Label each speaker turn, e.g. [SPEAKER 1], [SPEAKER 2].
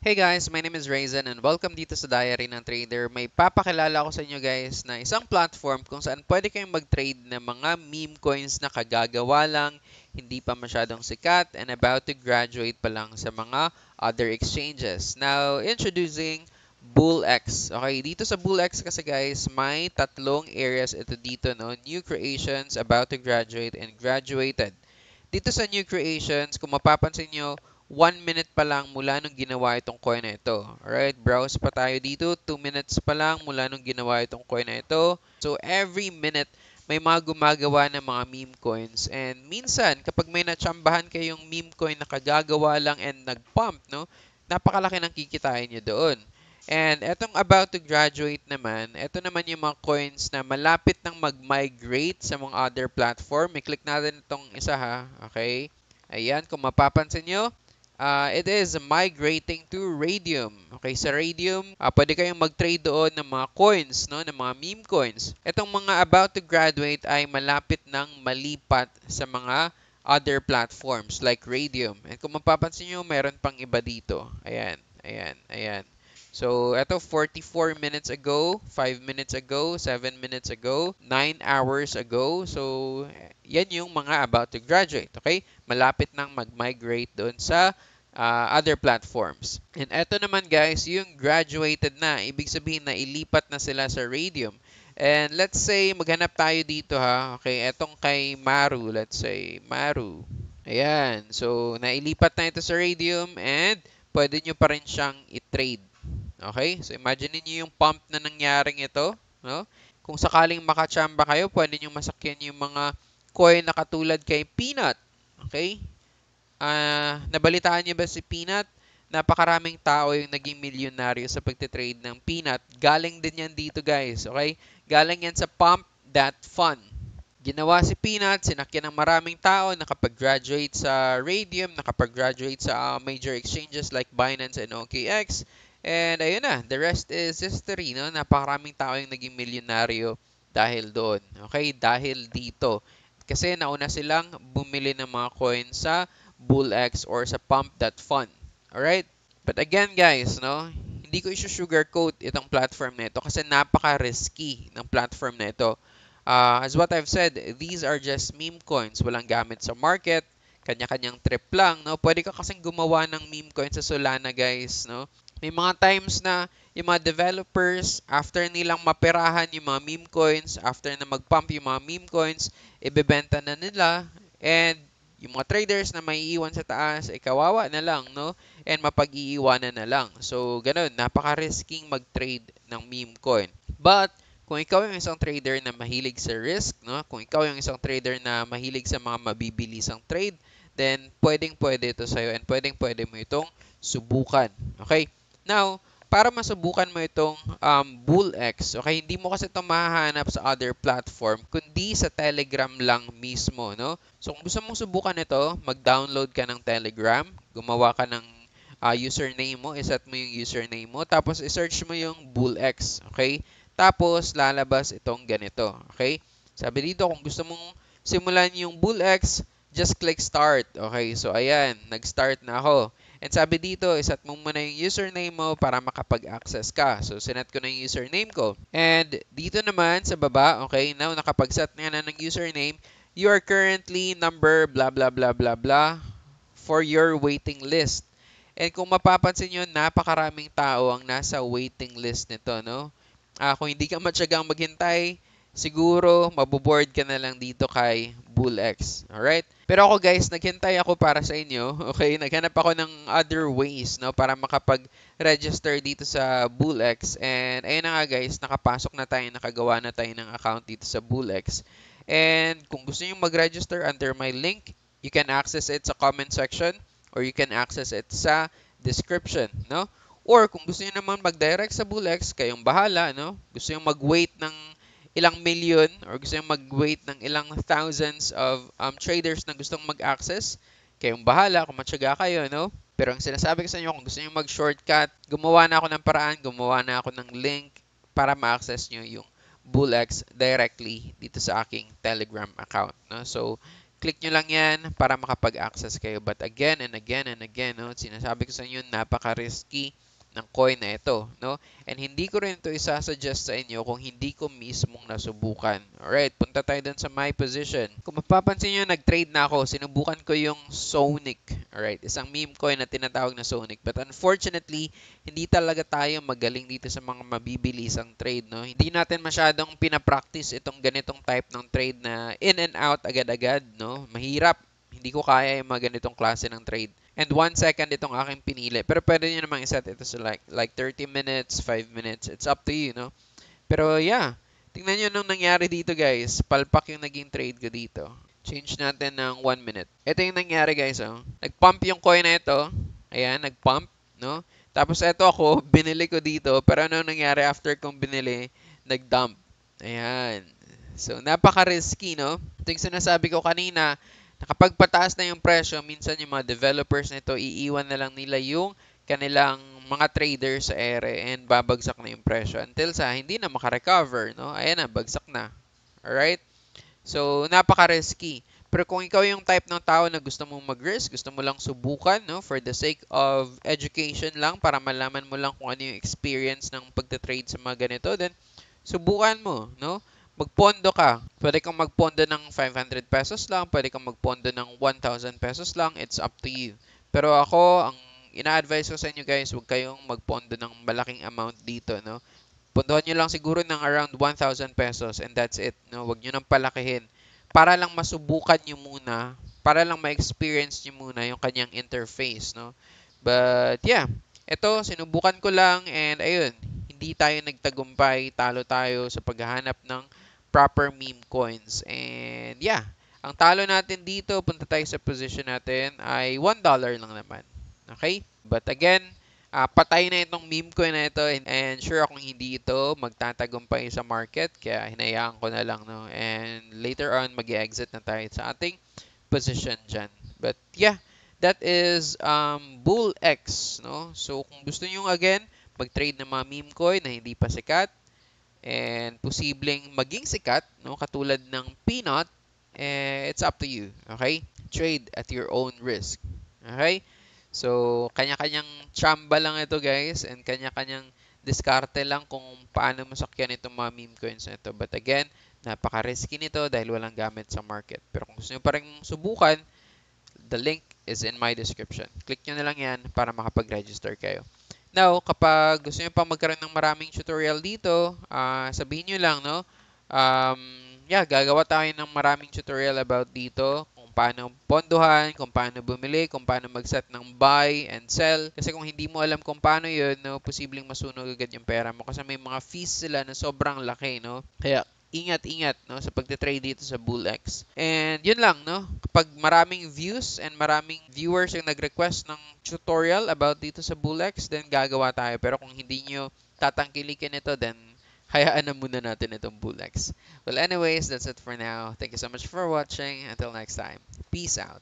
[SPEAKER 1] Hey guys, my name is Raizen and welcome dito sa Diary ng Trader. May papakilala ko sa inyo guys na isang platform kung saan pwede kayong mag-trade ng mga meme coins na kagagawa lang, hindi pa masyadong sikat, and about to graduate pa lang sa mga other exchanges. Now, introducing BullX. Okay, dito sa BullX kasi guys, may tatlong areas ito dito, no? New creations, about to graduate, and graduated. Dito sa new creations, kung mapapansin nyo, 1 minute pa lang mula nung ginawa itong coin na ito. Alright, browse pa tayo dito. 2 minutes pa lang mula nung ginawa itong coin na ito. So, every minute, may mga gumagawa ng mga meme coins. And minsan, kapag may natsambahan kayong meme coin na kagagawa lang and nag-pump, no, napakalaki ng kikitain nyo doon. And etong about to graduate naman, ito naman yung mga coins na malapit nang mag-migrate sa mga other platform. I-click natin itong isa ha. Okay? Ayan, kung mapapansin nyo, it is migrating to Radium. Okay, sa Radium, pwede kayong mag-trade doon ng mga coins, no, ng mga meme coins. Itong mga about to graduate ay malapit nang malipat sa mga other platforms like Radium. And kung mapapansin nyo, meron pang iba dito. Ayan, ayan, ayan. So, ito 44 minutes ago, 5 minutes ago, 7 minutes ago, 9 hours ago. So, yan yung mga about to graduate, okay? Malapit nang mag-migrate doon sa other platforms. And eto naman guys, yung graduated na, ibig sabihin na ilipat na sila sa Radium. And let's say, maghanap tayo dito ha. Okay, etong kay Maru, let's say, Maru. Ayan, so nailipat na ito sa Radium and pwede nyo pa rin siyang i-trade. Okay? So, imagine niyo yung pump na nangyaring ito. No? Kung sakaling makachamba kayo, pwede nyo masakyan yung mga coin na katulad kay Peanut. Okay? Nabalitaan niyo ba si Peanut? Napakaraming tao yung naging milyonaryo sa pagtitrade ng Peanut. Galing din yan dito guys. Okay? Galing yan sa pump.fun. Ginawa si Peanut, sinakyan ng maraming tao, nakapag-graduate sa Radium, nakapag-graduate sa major exchanges like Binance and OKX. And ayun na, the rest is history, no? Napakaraming tao yung naging milyonaryo dahil doon. Okay? Dahil dito. Kasi nauna silang bumili ng mga coins sa BullX or sa Pump.fun. Alright? But again guys, no? Hindi ko i-sugarcoat itong platform na ito kasi napaka-risky ng platform na ito. As what I've said, these are just meme coins. Walang gamit sa market. Kanya-kanyang trip lang, no? Pwede ka kasing gumawa ng meme coins sa Solana, guys, no? May mga times na yung mga developers, after nilang maperahan yung mga meme coins, after na mag-pump yung mga meme coins, ibebenta na nila. And yung mga traders na may iwan sa taas, kawawa na lang, no? And mapag-iiwanan na lang. So, ganun, napaka-risking mag-trade ng meme coin. But, kung ikaw yung isang trader na mahilig sa risk, no? Kung ikaw yung isang trader na mahilig sa mga mabibilisang trade, then pwedeng-pwede ito sa'yo and pwedeng-pwede mo itong subukan. Okay? Now, para masubukan mo itong BullX, okay, hindi mo kasi ito mahahanap sa other platform, kundi sa Telegram lang mismo, no? So, kung gusto mong subukan ito, mag-download ka ng Telegram, gumawa ka ng username mo, iset mo yung username mo, tapos i-search mo yung BullX, okay? Tapos, lalabas itong ganito. Okay? Sabi dito, kung gusto mong simulan yung BullX, just click start. Okay? So, ayan. Nag-start na ako. And sabi dito, iset mo muna yung username mo para makapag-access ka. So, sinet ko na yung username ko. And dito naman sa baba, okay, now nakapag-set na ng username, you are currently number blah blah blah blah blah for your waiting list. And kung mapapansin nyo, napakaraming tao ang nasa waiting list nito, no? Kung hindi ka matyagang maghintay, siguro maboboard ka na lang dito kay BullX. Alright? Pero ako guys, naghintay ako para sa inyo. Okay? Naghanap ako ng other ways, no, para makapag-register dito sa BullX. And ayun na nga guys, nakapasok na tayo, nakagawa na tayo ng account dito sa BullX. And kung gusto niyo mag-register under my link, you can access it sa comment section or you can access it sa description, no? Or kung gusto niyo naman mag-direct sa BullX, kayong bahala, no? Gusto niyo mag-wait ng ilang million or gusto niyo mag-wait ng ilang thousands of traders na gustong mag-access, kayong bahala kung matyaga kayo, no? Pero ang sinasabi ko sa inyo, kung gusto niyo mag-shortcut, gumawa na ako ng paraan, gumawa na ako ng link para ma-access niyo yung BullX directly dito sa aking Telegram account, no? So, Click nyo lang yan para makapag-access kayo. But again and again and again, no, sinasabi ko sa inyo, napaka-risky ng coin na ito, no? And hindi ko rin ito isasuggest sa inyo kung hindi ko mismong nasubukan. Alright, punta tayo dun sa my position. Kung mapapansin nyo, nag-trade na ako. Sinubukan ko yung Sonic. Alright, isang meme coin na tinatawag na Sonic. But unfortunately, hindi talaga tayo magaling dito sa mga mabibilisang trade, no? Hindi natin masyadong pinapractice itong ganitong type ng trade na in and out agad-agad, no? Mahirap. Hindi ko kaya yung mga ganitong klase ng trade. And 1 second itong aking pinili. Pero pwede nyo namang iset ito sa like 30 minutes, 5 minutes. It's up to you, no? Pero yeah, tingnan nyo nung nangyari dito guys. Palpak yung naging trade ko dito. Change natin ng 1 minute. Ito yung nangyari guys, oh. Nag-pump yung coin na ito. Ayan, nag-pump, no? Tapos ito ako, binili ko dito. Pero ano nangyari after kong binili? Nag-dump. Ayan. So, napaka-risky, no? Ito yung sinasabi ko kanina, kapag pataas na yung presyo, minsan yung mga developers nito, iiwan na lang nila yung kanilang mga traders sa ere and babagsak na yung presyo until sa hindi na makarecover, no? Ayan na, bagsak na. Alright? So, napaka-risky. Pero kung ikaw yung type ng tao na gusto mong mag-risk, gusto mo lang subukan, no? For the sake of education lang, para malaman mo lang kung ano yung experience ng pagte-trade sa mga ganito, then subukan mo, no? Magpondo ka. Pwede kang magpondo ng 500 pesos lang, pwede kang magpondo ng 1,000 pesos lang, it's up to you. Pero ako, ang ina-advise ko sa inyo guys, huwag kayong magpondo ng malaking amount dito, no? Pondohan nyo lang siguro ng around 1,000 pesos and that's it, no? Huwag nyo nang palakihin. Para lang masubukan nyo muna, para lang ma-experience nyo muna yung kanyang interface, no? But yeah, ito, sinubukan ko lang and ayun, hindi tayo nagtagumpay, talo tayo sa paghahanap ng proper meme coins. And yeah, ang talo natin dito, punta tayo sa position natin, ay $1 lang naman. Okay? But again, patay na itong meme coin na ito and sure akong hindi ito magtatagumpay sa market kaya hinayaan ko na lang, no? And later on, mag-exit na tayo sa ating position dyan. But yeah, that is Bull X, no? So kung gusto nyo again mag-trade ng mga meme coin na hindi pa sikat and posibleng maging sikat, no, katulad ng Peanut, it's up to you, okay? Trade at your own risk, okay? So, kanya-kanyang tsamba lang ito guys and kanya-kanyang diskarte lang kung paano masakyan itong mga meme coins na ito. But again, napaka-risky nito dahil walang gamit sa market. Pero kung gusto nyo pa rin subukan, the link is in my description. Click nyo na lang yan para makapag-register kayo. Now, kapag gusto nyo pa magkaroon ng maraming tutorial dito, sabihin nyo lang, no? Yeah, gagawa tayo ng maraming tutorial about dito. Kung paano ponduhan, kung paano bumili, kung paano mag-set ng buy and sell. Kasi kung hindi mo alam kung paano yun, no, posibleng masunog agad yung pera mo. Kasi may mga fees sila na sobrang laki, no? Kaya, ingat-ingat, no, sa pagte-trade dito sa BullX. And yun lang, no? Kapag maraming views and maraming viewers yung nag-request ng tutorial about dito sa BullX, then gagawa tayo. Pero kung hindi nyo tatangkilikin ito, then hayaan na muna natin itong BullX. Well, anyways, that's it for now. Thank you so much for watching. Until next time. Peace out.